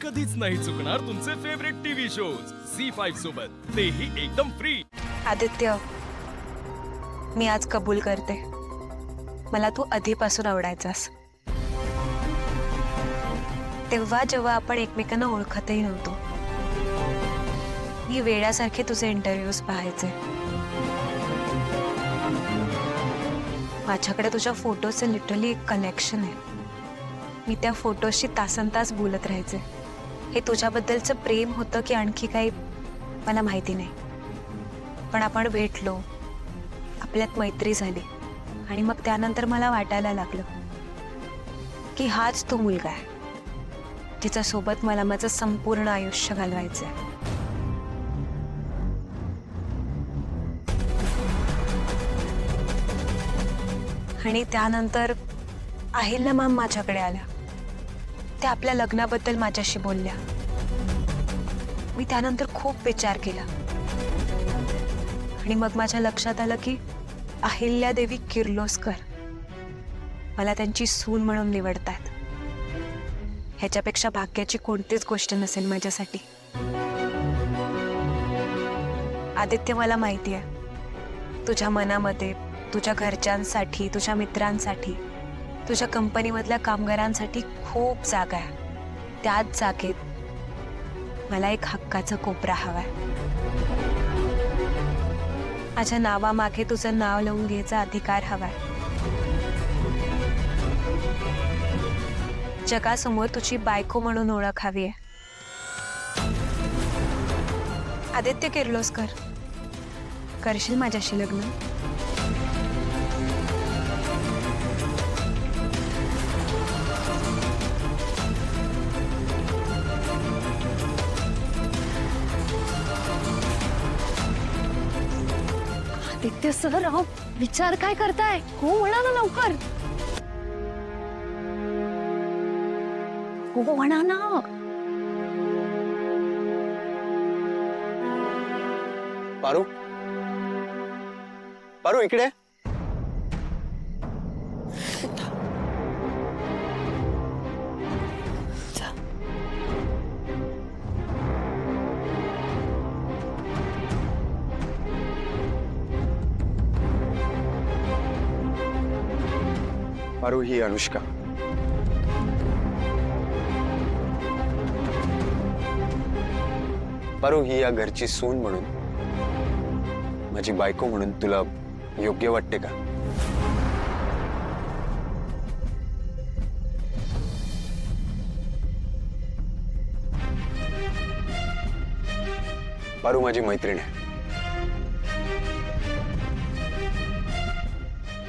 कधीच नाही चुकणार तुमचे फेवरेट टीव्ही शोज झी5 सोबत, तेही एकदम फ्री। आदित्य, मी आज कबूल करते, मला तू आधीपासून आवडायचास। तेव्हा जेव्हा आपण एकमेकांना ओळखतही नव्हतो, मी वेड्यासारखे तुझे इंटरव्ह्यूज पाहायचे। माझ्याकडे तुझ्या फोटोचे लिटरली एक कलेक्शन आहे। मी त्या फोटोशी तासनतास बोलत राहायचे। हे तुझ्याबद्दलचं प्रेम होतं की आणखी काही मला माहिती नाही, पण आपण भेटलो, आपल्यात मैत्री झाली आणि मग त्यानंतर मला वाटायला लागलं की हाच तो मुलगा आहे जिच्यासोबत मला माझं संपूर्ण आयुष्य घालवायचंय। आणि त्यानंतर अहिल्या मॅम माझ्याकडे आल्या, त्या आपल्या लग्नाबद्दल माझ्याशी बोलल्या। मी त्यानंतर खूप विचार केला आणि मग माझ्या लक्षात आलं की अहिल्यादेवी किर्लोस्कर मला त्यांची सून म्हणून निवडतात। ह्याच्यापेक्षा भाग्याची कोणतीच गोष्ट नसेल माझ्यासाठी। आदित्य, मला माहिती आहे तुझ्या मनामध्ये तुझ्या घरच्यांसाठी, तुझ्या मित्रांसाठी, तुझ्या कंपनीमधल्या कामगारांसाठी खूप जागा आहे। त्याच जागेत मला एक हक्काचा कोपरा हवाय। माझ्या नावामागे तुझं नाव लावून घ्यायचा अधिकार हवाय। जगासमोर तुझी बायको म्हणून ओळख हवी आहे। आदित्य किर्लोस्कर, करशील माझ्याशी लग्न? आदित्य सर, अहो विचार काय करताय? हो म्हणा ना लवकर। हो म्हणा ना। पारू, पारू इकडे। पारू, ही अनुष्का। पारू, ही या घरची सून म्हणून, माझी बायको म्हणून तुला योग्य वाटते का? पारू माझी मैत्रीण आहे।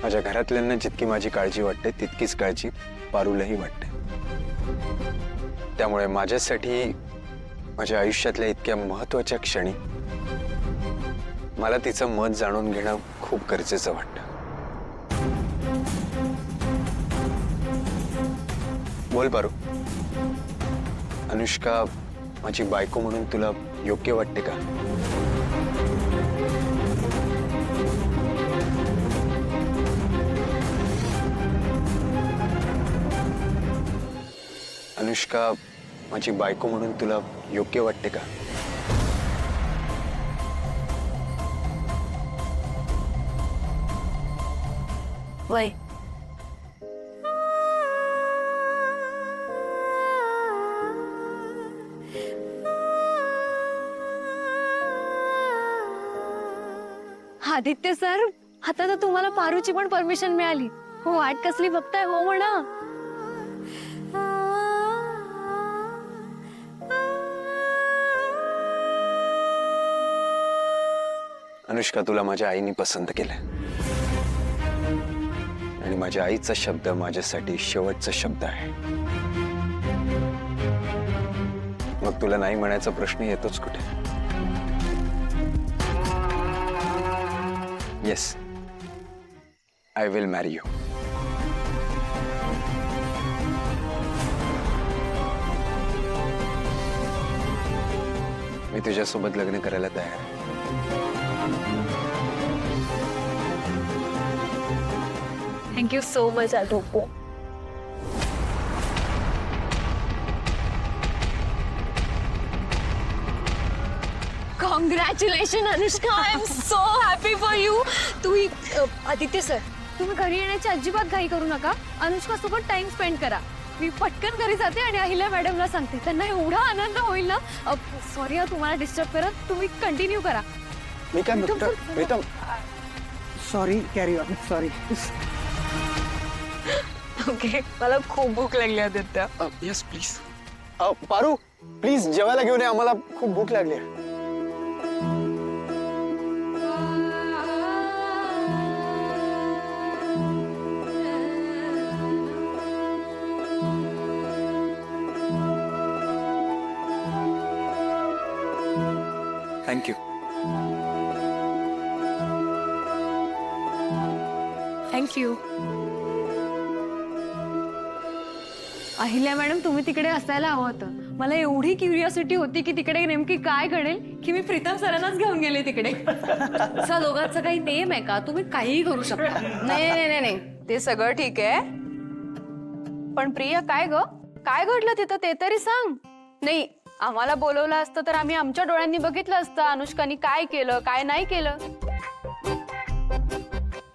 माझ्या घरातल्यांना जितकी माझी काळजी वाटते तितकीच काळजी पारूलाही वाटते। त्यामुळे माझ्यासाठी माझ्या आयुष्यातल्या इतक्या महत्त्वाच्या क्षणी मला तिचं मत जाणून घेणं खूप गरजेचं वाटतं। बोल पारू, अनुष्का माझी बायको म्हणून तुला योग्य वाटते का? अनुष्का माझी बायको म्हणून तुला योग्य वाटते का? वय आदित्य सर, आता तर तुम्हाला पारूची पण परमिशन मिळाली। हो, वाट कसली बघताय? हो म्हणा। अनुष्का, तुला माझ्या आईने पसंत केलंय आणि माझ्या आईचा शब्द माझ्यासाठी शेवटचा शब्द आहे। मग तुला नाही म्हणायचा प्रश्न येतोच कुठे? येस, आय विल मॅरी यू। मी तुझ्यासोबत लग्न करायला तयार आहे। Thank you so much, Adoko. Congratulation Anushka, I am so happy for you. तुम्ही आदित्य सर, तुम्ही घरी येण्याची अजिबात घाई करू नका. अनुष्का सोबत टाइम स्पेंड करा. मी पटकन घरी जाते आणि अहिल्या मॅडमला सांगते. त्यांना एवढा आनंद होईल ना. सॉरी तुम्हाला डिस्टर्ब करत. तुम्ही कंटिन्यू करा. मी काय म्हणतो Pritam, sorry, carry on. Sorry. Okay, मला खूप भूक लागली Aditya. Yes please. Paru please जेवायला घेऊन ये, आम्हाला खूप भूक लागली आहे. थँक्यू. थँक्यू. अहिल्या मॅडम, तुम्ही तिकडे असायला हवं होतं. मला एवढी क्युरिओसिटी होती की तिकडे नेमकी काय घडेल की मी प्रीतम सरांनाच घेऊन गेले तिकडे. असा दोघांचा काही नेम आहे का? तुम्ही काहीही करू शकता. नाही नाही नाही नाही, ते सगळं ठीक आहे, पण प्रिया काय ग, काय घडलं तिथं ते तरी सांग. नाही, आम्हाला बोलवलं असतं तर आम्ही आमच्या डोळ्यांनी बघितलं असतं अनुष्कानी काय केलं काय नाही केलं.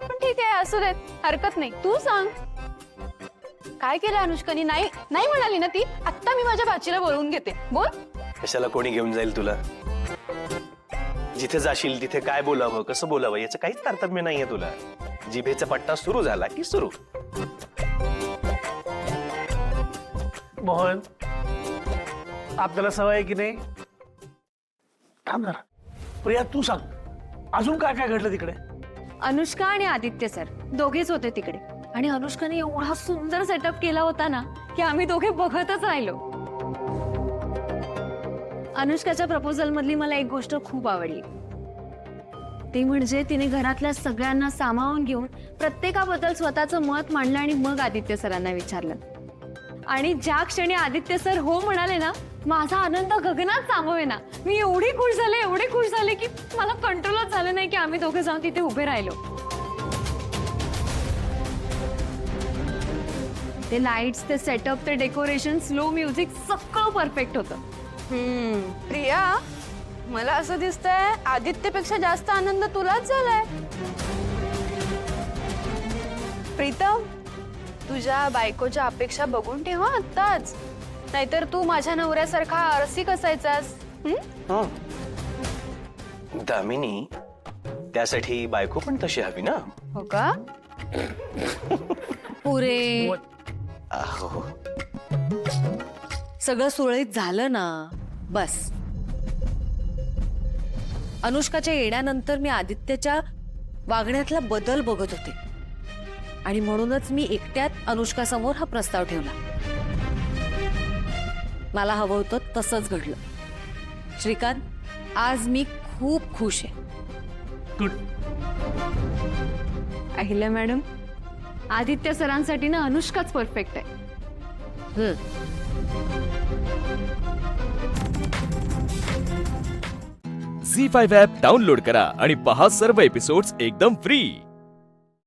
पण ठीक आहे, असू देत, हरकत नाही. तू सांग काय केलं अनुष्कानी. नाही नाही म्हणाली ना ती. आत्ता मी माझ्या भाचीला बोलवून घेते. बोल. कशाला कोणी घेऊन जाईल तुला? जिथे जाशील तिथे काय बोलावं कसं बोलावं याचं काहीच तारतम्य नाहीये तुला. जिभेचा पट्टा सुरू झाला की सुरू. मोहन, आपल्याला सवय आहे की नाही? थांब जरा. प्रिया तू सांग, अजून काय काय घडलं तिकडे? अनुष्का आणि आदित्य सर दोघेच होते तिकडे. आणि अनुष्काने एवढा सुंदर सेटअप केला होता ना की आम्ही दोघे बघतच राहिलो. अनुष्काच्या प्रपोजल मधली मला एक गोष्ट खूप आवडली. ते म्हणजे तिने घरातल्या सगळ्यांना सामावून घेऊन प्रत्येकाबद्दल स्वतःचं मत मांडलं आणि मग आदित्य सरांना विचारलं. आणि ज्या क्षणी आदित्य सर हो म्हणाले ना, माझा आनंद गगनात सामावेना. मी एवढी खुश झाले की मला कंट्रोलच झालं नाही की आम्ही दोघे जाऊन तिथे उभे राहिलो. ते लाईट्स, ते सेटअप, ते डेकोरेशन, स्लो म्युझिक सगळं परफेक्ट होतं. प्रिया, मला असं दिसतंय आदित्यपेक्षा जास्त आनंद तुलाच झालाय. प्रीतम, तुझ्या बायकोच्या अपेक्षा बघून ठेवा आत्ताच, नाहीतर तू माझ्या नवऱ्यासारखा आरसी कसायचास. दामिनी, त्यासाठी बायको पण तशी हवी ना. हो का? पुरे अहो, सगळं सुरळीत झालं ना. बस. अनुष्काच्या येण्यानंतर मी आदित्यच्या वागण्यातला बदल बघत होते आणि म्हणूनच मी एकट्यात अनुष्का समोर हा प्रस्ताव ठेवला. मला हवं होतं तसंच घडलं. श्रीकांत, आज मी खूप खुश आहे. गुड. अहिल्या मॅडम, आदित्य सरांसाठी ना अनुष्काच परफेक्ट आहे. झी5 ॲप डाउनलोड करा आणि पहा सर्व एपिसोड्स एकदम फ्री.